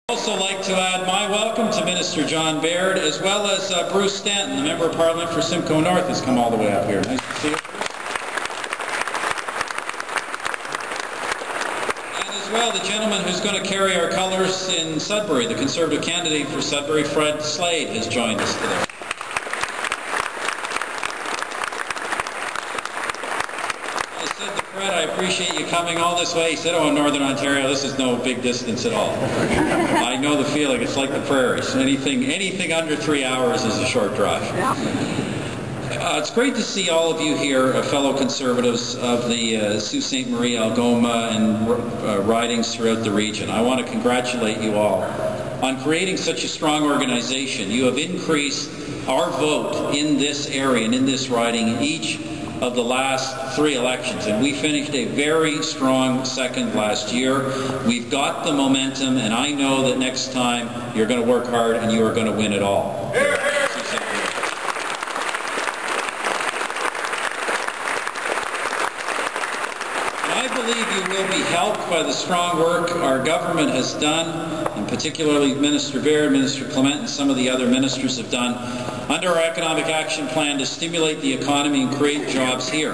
I'd also like to add my welcome to Minister John Baird, as well as Bruce Stanton, the Member of Parliament for Simcoe North, has come all the way up here. Nice to see you. And as well, the gentleman who's going to carry our colours in Sudbury, the Conservative candidate for Sudbury, Fred Slade, has joined us today. Fred, I appreciate you coming all this way. He said, oh, in Northern Ontario, this is no big distance at all. I know the feeling. It's like the prairies. Anything under 3 hours is a short drive. It's great to see all of you here, fellow Conservatives of the Sault Ste Marie, Algoma, and ridings throughout the region. I want to congratulate you all on creating such a strong organization. You have increased our vote in this area and in this riding in each of the last 3 elections, and we finished a very strong second last year. We've got the momentum, and I know that next time you're going to work hard and you are going to win it all. I believe you will be helped by the strong work our government has done, and particularly Minister Baird, Minister Clement, and some of the other ministers have done under our economic action plan to stimulate the economy and create jobs here.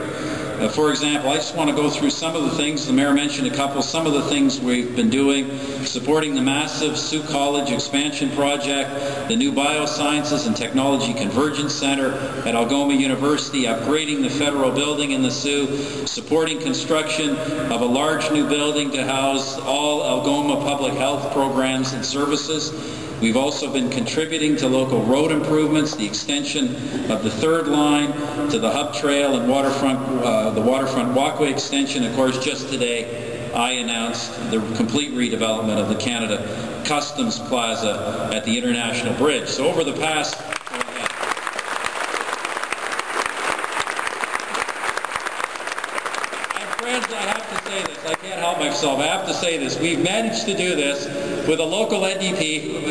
For example, I just want to go through some of the things, the Mayor mentioned a couple, some of the things we've been doing, supporting the massive Sault College expansion project, the new Biosciences and Technology Convergence Centre at Algoma University, upgrading the federal building in the Sault, supporting construction of a large new building to house all Algoma public health programs and services. We've also been contributing to local road improvements, the extension of the 3rd line to the Hub Trail and the waterfront walkway extension. Of course, just today I announced the complete redevelopment of the Canada Customs Plaza at the International Bridge. So over the past... Friends, I have to say this. I can't help myself. I have to say this. We've managed to do this with a local NDP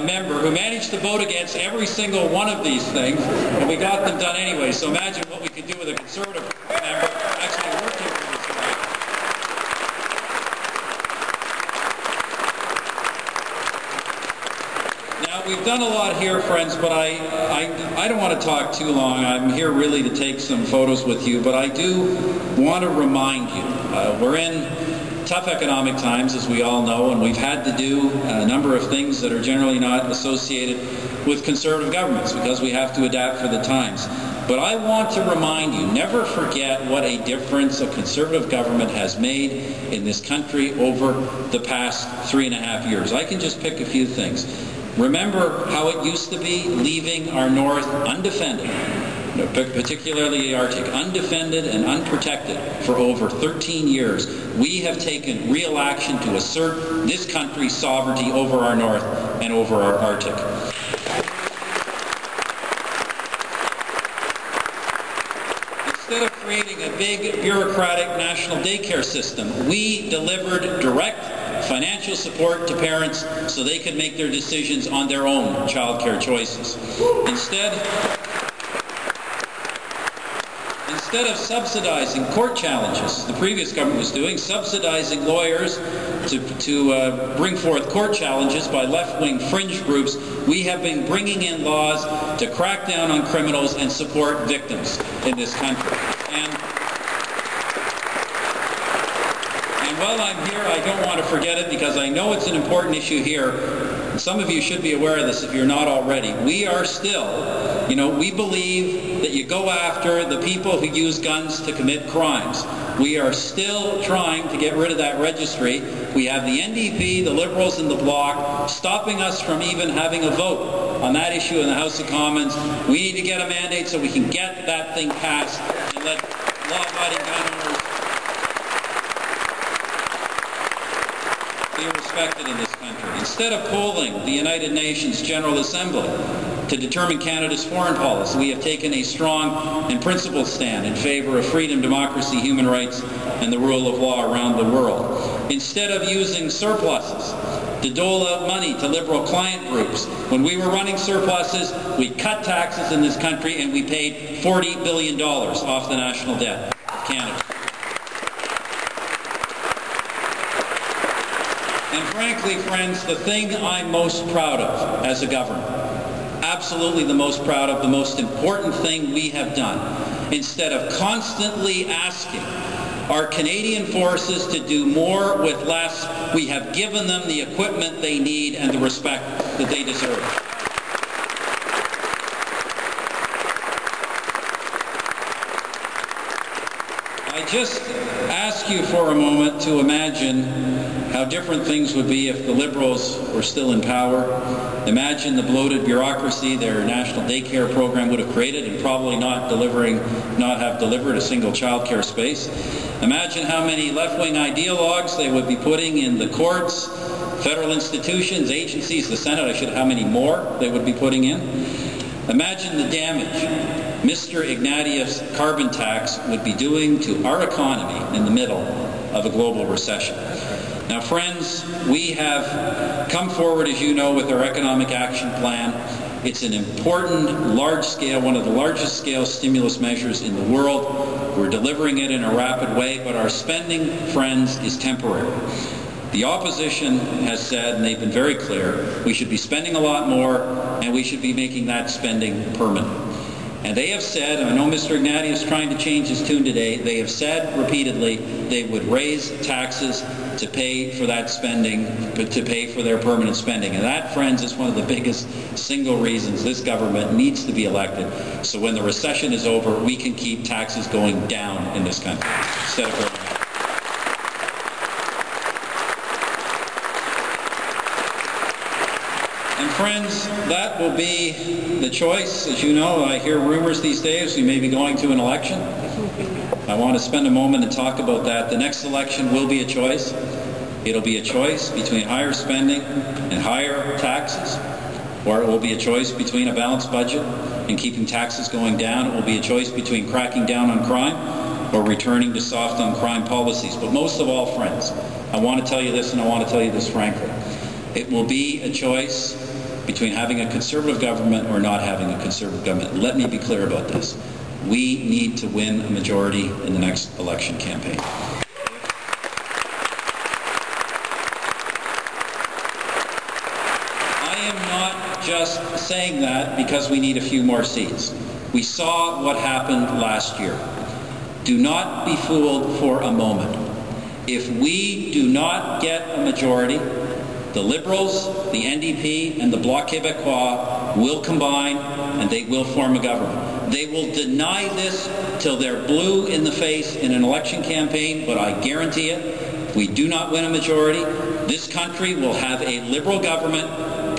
member who managed to vote against every single one of these things, and we got them done anyway. So imagine what we could do with a Conservative member actually working for this election. Now, we've done a lot here, friends, but I don't want to talk too long. I'm here really to take some photos with you, but I do want to remind you, we're in tough economic times, as we all know, and we've had to do a number of things that are generally not associated with Conservative governments because we have to adapt for the times. But I want to remind you, never forget what a difference a Conservative government has made in this country over the past 3.5 years. I can just pick a few things. Remember how it used to be leaving our north undefended, particularly the Arctic, undefended and unprotected for over 13 years. We have taken real action to assert this country's sovereignty over our north and over our Arctic. Instead of creating a big bureaucratic national daycare system, we delivered direct financial support to parents so they could make their decisions on their own childcare choices. Instead of subsidizing court challenges, the previous government was doing, subsidizing lawyers to bring forth court challenges by left-wing fringe groups, we have been bringing in laws to crack down on criminals and support victims in this country. And while I'm here, I don't want to forget it because I know it's an important issue here. Some of you should be aware of this if you're not already. We are still, we believe that you go after the people who use guns to commit crimes. We are still trying to get rid of that registry. We have the NDP, the Liberals, and the Bloc stopping us from even having a vote on that issue in the House of Commons. We need to get a mandate so we can get that thing passed and let law-abiding gun owners be respected in this country. Instead of polling the United Nations General Assembly to determine Canada's foreign policy, we have taken a strong and principled stand in favor of freedom, democracy, human rights, and the rule of law around the world. Instead of using surpluses to dole out money to liberal client groups, when we were running surpluses, we cut taxes in this country and we paid $40 billion off the national debt of Canada. And frankly, friends, the thing I'm most proud of as a government, absolutely the most proud of, the most important thing we have done, instead of constantly asking our Canadian forces to do more with less, we have given them the equipment they need and the respect that they deserve. I just ask you for a moment to imagine how different things would be if the Liberals were still in power. Imagine the bloated bureaucracy their national daycare program would have created and probably not have delivered a single child care space. Imagine how many left-wing ideologues they would be putting in the courts, federal institutions, agencies, the Senate, how many more they would be putting in. Imagine the damage Mr. Ignatieff's carbon tax would be doing to our economy in the middle of a global recession. Now, friends, we have come forward, as you know, with our economic action plan. It's an important, large-scale, one of the largest-scale stimulus measures in the world. We're delivering it in a rapid way, but our spending, friends, is temporary. The opposition has said, and they've been very clear, we should be spending a lot more, and we should be making that spending permanent. And they have said, and I know Mr. Ignatieff is trying to change his tune today, they have said repeatedly they would raise taxes to pay for that spending, to pay for their permanent spending. And that, friends, is one of the biggest single reasons this government needs to be elected. So when the recession is over, we can keep taxes going down in this country instead of going up. And friends, that will be the choice. As you know, I hear rumors these days we may be going to an election. I want to spend a moment and talk about that. The next election will be a choice. It'll be a choice between higher spending and higher taxes, or it will be a choice between a balanced budget and keeping taxes going down. It will be a choice between cracking down on crime or returning to soft on crime policies. But most of all, friends, I want to tell you this, and I want to tell you this frankly. It will be a choice between having a conservative government or not having a conservative government. Let me be clear about this. We need to win a majority in the next election campaign. I am not just saying that because we need a few more seats. We saw what happened last year. Do not be fooled for a moment. If we do not get a majority, the Liberals, the NDP, and the Bloc Québécois will combine and they will form a government. They will deny this till they're blue in the face in an election campaign, but I guarantee it, if we do not win a majority, this country will have a Liberal government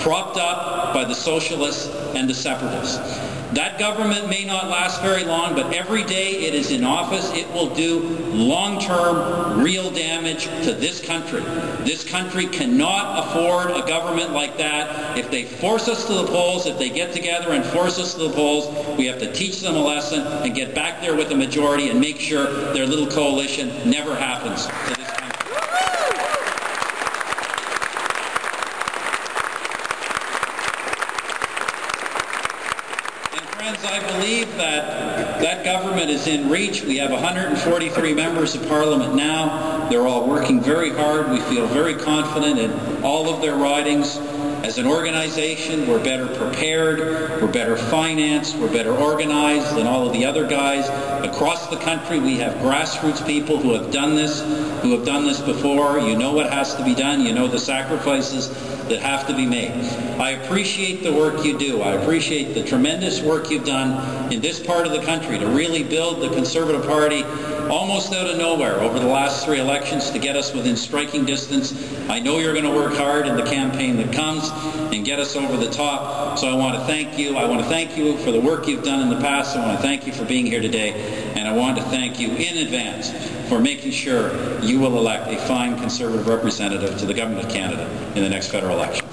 propped up by the socialists and the separatists. That government may not last very long, but every day it is in office, it will do long-term, real damage to this country. This country cannot afford a government like that. If they force us to the polls, if they get together and force us to the polls, we have to teach them a lesson and get back there with a majority and make sure their little coalition never happens to this country. Friends, I believe that government is in reach. We have 143 members of Parliament now. They're all working very hard. We feel very confident in all of their ridings. As an organization, we're better prepared, we're better financed, we're better organized than all of the other guys. Across the country, we have grassroots people who have done this before. You know what has to be done. You know the sacrifices that have to be made. I appreciate the work you do. I appreciate the tremendous work you've done in this part of the country to really build the Conservative Party almost out of nowhere over the last 3 elections to get us within striking distance. I know you're going to work hard in the campaign that comes and get us over the top. So I want to thank you. I want to thank you for the work you've done in the past. I want to thank you for being here today. And I want to thank you in advance for making sure you will elect a fine Conservative representative to the Government of Canada in the next federal election.